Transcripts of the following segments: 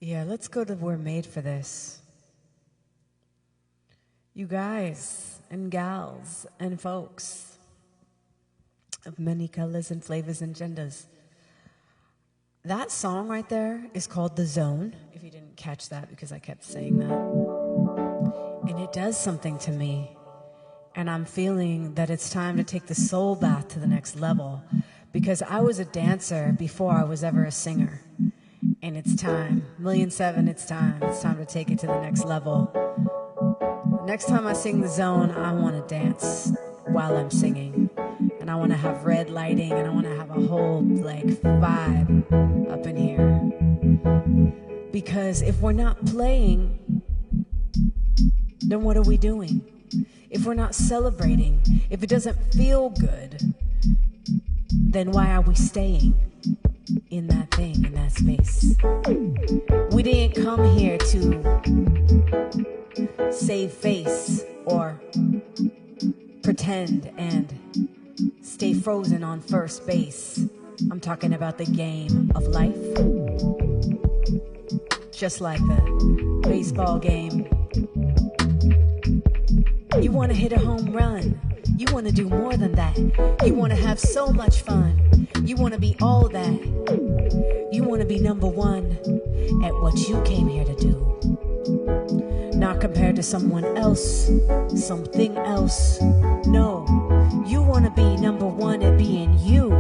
Yeah, let's go to We're Made for This. You guys and gals and folks of many colors and flavors and genders. That song right there is called The Zone, if you didn't catch that because I kept saying that. And it does something to me. And I'm feeling that it's time to take the soul bath to the next level, because I was a dancer before I was ever a singer. And it's time. Million7, it's time. It's time to take it to the next level. Next time I sing The Zone, I want to dance while I'm singing. And I want to have red lighting, and I want to have a whole, vibe up in here. Because if we're not playing, then what are we doing? If we're not celebrating, if it doesn't feel good, then why are we staying in that thing, in that space? We didn't come here to save face or pretend and stay frozen on first base. I'm talking about the game of life. Just like the baseball game. You want to hit a home run. You want to do more than that. You want to have so much fun. You want to be all that. You want to be number one at what you came here to do. Not compared to someone else, something else. No, you want to be number one at being you.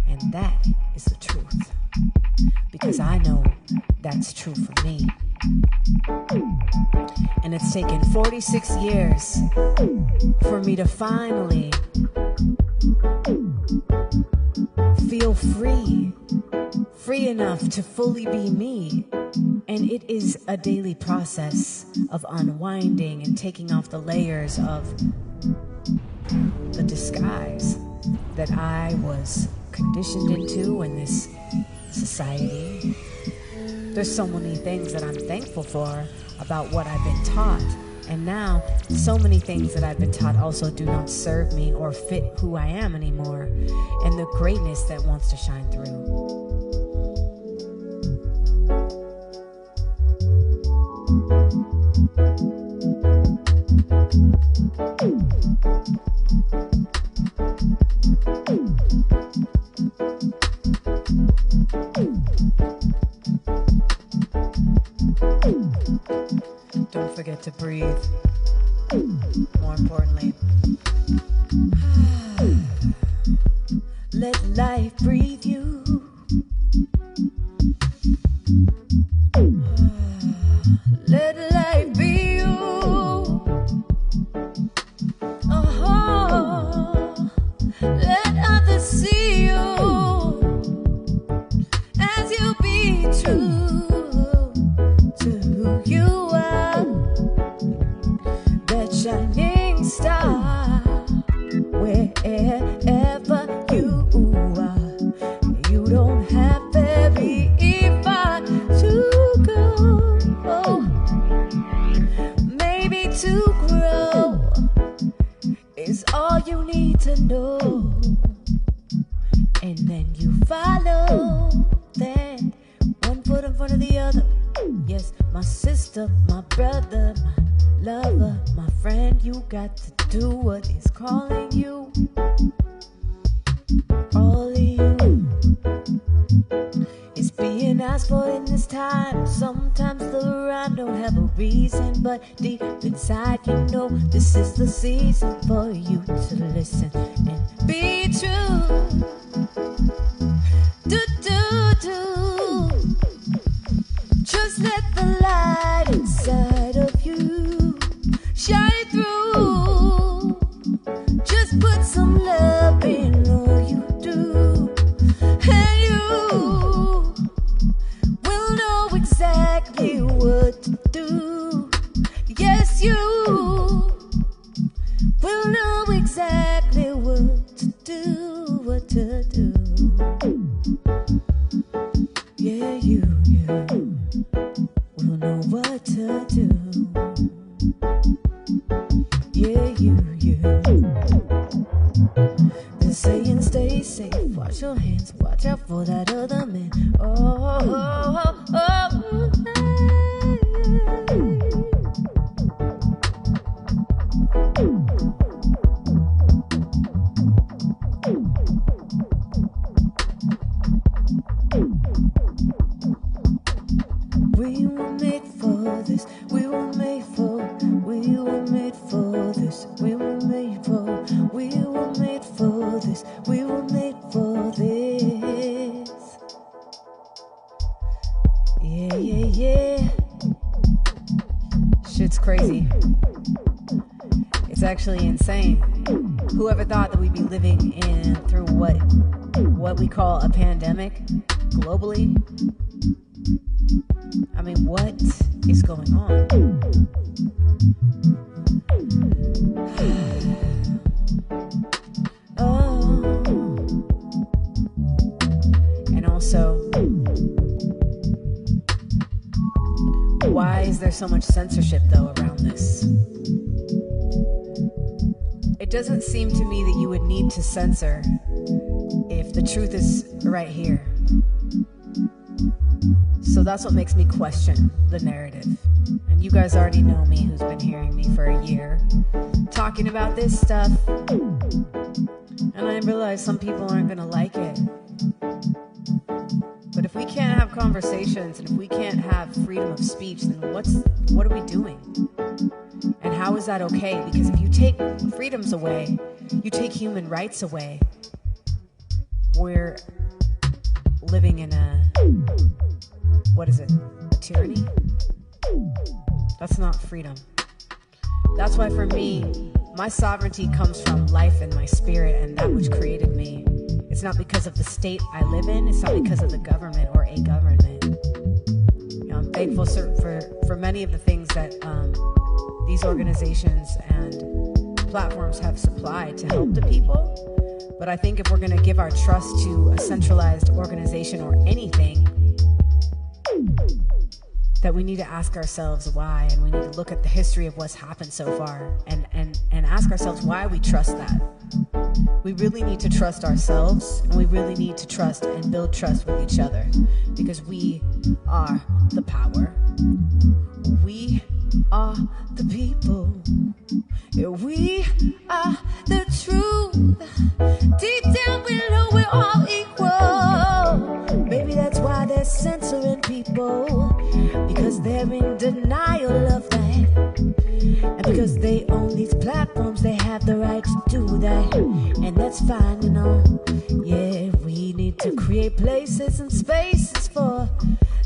And that is the truth. Because I know that's true for me. And it's taken 46 years for me to finally feel free enough to fully be me. And it is a daily process of unwinding and taking off the layers of the disguise that I was conditioned into in this society. There's so many things that I'm thankful for about what I've been taught. And now, so many things that I've been taught also do not serve me or fit who I am anymore, and the greatness that wants to shine through. Don't forget to breathe. More importantly, let life breathe you. Let life be you. Oh, let others see you as you be true to who you are. That shining star, wherever you are. You don't have very far to go. Maybe to grow is all you need to know. And then you follow that, one foot in front of the other. Yes, my sister, my brother, my lover, my friend, you got to do what is calling you. All of you is being asked for in this time. Sometimes the rhyme don't have a reason, but deep inside you know this is the season for you to listen and be true. Do, do, do. Just let the light inside of you shine through. Just put some love in all you do, and you will know exactly what to do. Yes, you will know exactly what to do, what to do. Yeah, you will know what to do. Yeah, you. They're saying stay safe, wash your hands, watch out for that other man. Oh, oh, oh, actually insane. Whoever thought that we'd be living through what we call a pandemic globally? I mean, what is going on? Oh. And also, why is there so much censorship, though, around this? It doesn't seem to me that you would need to censor if the truth is right here. So that's what makes me question the narrative. And you guys already know me, who's been hearing me for a year, talking about this stuff. And I realize some people aren't going to like it. But if we can't have conversations, and if we can't have freedom of speech, then what are we doing? And how is that okay? Because if you take freedoms away, you take human rights away, we're living in a, what is it, a tyranny? That's not freedom. That's why for me, my sovereignty comes from life and my spirit and that which created me. It's not because of the state I live in. It's not because of the government or a government. You know, I'm thankful for many of the things that these organizations and platforms have supplied to help the people. But I think if we're going to give our trust to a centralized organization or anything, that we need to ask ourselves why, and we need to look at the history of what's happened so far and ask ourselves why we trust that. We really need to trust ourselves, and we really need to trust and build trust with each other, because we are the power. We are the people. Yeah, we are the truth. Deep down we know we're all equal. Maybe that's why they're censoring people, because they're in denial of that. And because they own these platforms, they have the right to do that. And that's fine, you know. Yeah, we need to create places and spaces for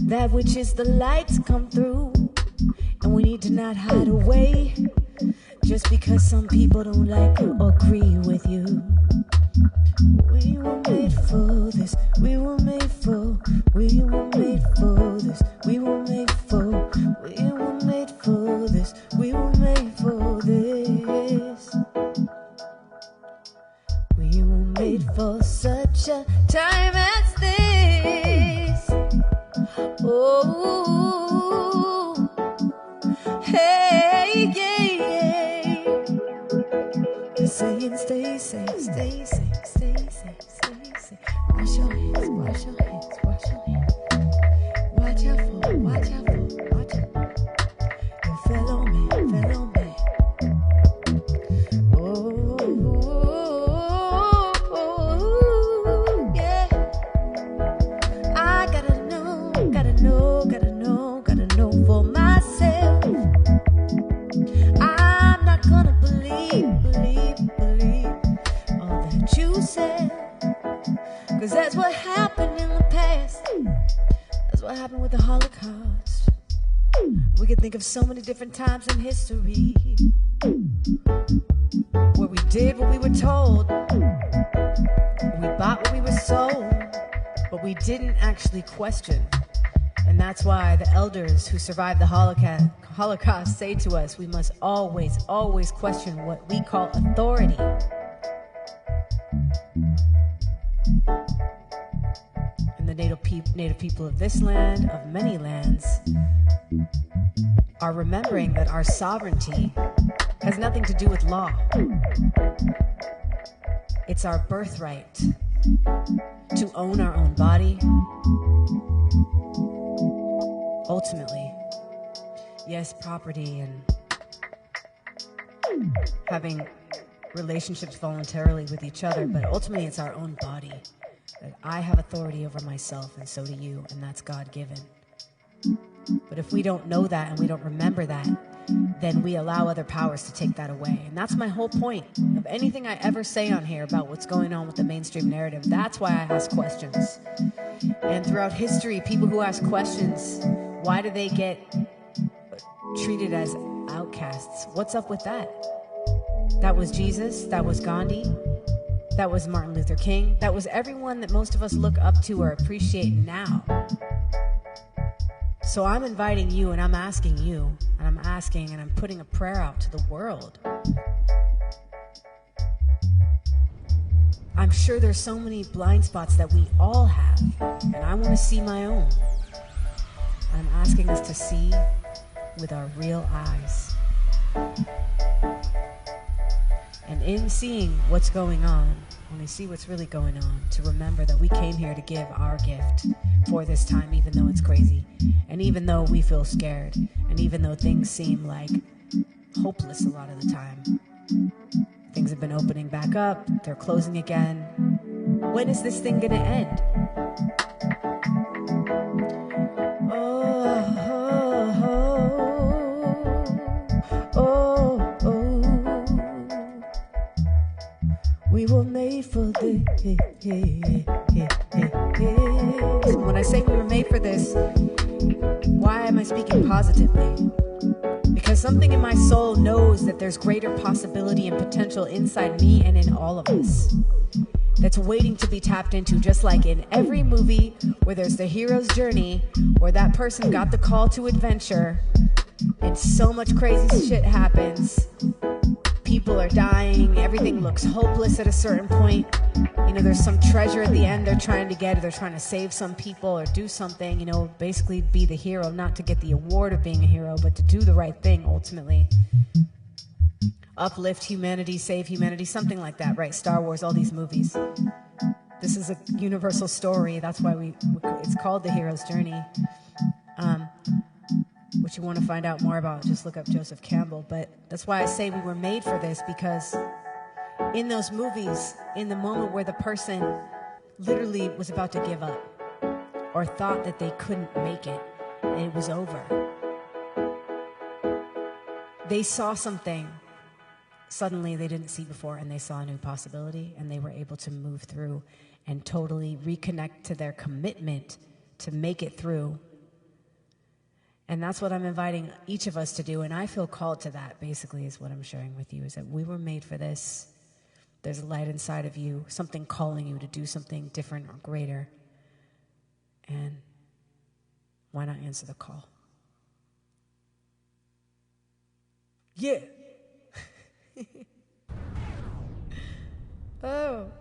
that which is the light to come through. And we need to not hide away just because some people don't like you or agree with you. We were made for this. We were made for. We were made for this. We were made for. We were made for this. We were made for this. We were made for such a time as this. Oh. Hey, yeah, yeah. Saying stay safe, stay safe, stay safe, stay safe. Wash your hands, wash your hands, wash your hands. Watch out for, watch out for, watch out. You fellow man. Oh, yeah. I gotta know for myself. I'm not gonna believe all that you said, 'cause that's what happened in the past. That's what happened with the Holocaust. We can think of so many different times in history where we did what we were told, we bought what we were sold, but we didn't actually question. And that's why the elders who survived the Holocaust say to us, we must always, always question what we call authority. And the native people of this land, of many lands, are remembering that our sovereignty has nothing to do with law. It's our birthright to own our own body. Ultimately, yes, property and having relationships voluntarily with each other, but ultimately it's our own body. That I have authority over myself, and so do you, and that's God-given. But if we don't know that and we don't remember that, then we allow other powers to take that away. And that's my whole point of anything I ever say on here about what's going on with the mainstream narrative. That's why I ask questions. And throughout history, people who ask questions, why do they get treated as outcasts? What's up with that? That was Jesus, that was Gandhi, that was Martin Luther King, that was everyone that most of us look up to or appreciate now. So I'm inviting you, and I'm asking you, and I'm asking, and I'm putting a prayer out to the world. I'm sure there's so many blind spots that we all have, and I want to see my own. I'm asking us to see with our real eyes. And in seeing what's going on, when we see what's really going on, to remember that we came here to give our gift for this time, even though it's crazy, and even though we feel scared, and even though things seem like hopeless a lot of the time. Things have been opening back up, they're closing again. When is this thing gonna end? We were made for this. When I say we were made for this, why am I speaking positively? Because something in my soul knows that there's greater possibility and potential inside me and in all of us that's waiting to be tapped into, just like in every movie where there's the hero's journey, where that person got the call to adventure and so much crazy shit happens. People are dying, everything looks hopeless at a certain point. You know, there's some treasure at the end they're trying to get, or they're trying to save some people or do something, you know, basically be the hero, not to get the award of being a hero, but to do the right thing ultimately. Uplift humanity, save humanity, something like that, right? Star Wars, all these movies. This is a universal story. That's why it's called The Hero's Journey. What you want to find out more about, just look up Joseph Campbell. But that's why I say we were made for this, because in those movies, in the moment where the person literally was about to give up or thought that they couldn't make it and it was over, they saw something suddenly they didn't see before, and they saw a new possibility, and they were able to move through and totally reconnect to their commitment to make it through. And that's what I'm inviting each of us to do, and I feel called to that, basically, is what I'm sharing with you, is that we were made for this. There's a light inside of you, something calling you to do something different or greater. And why not answer the call? Yeah. Oh.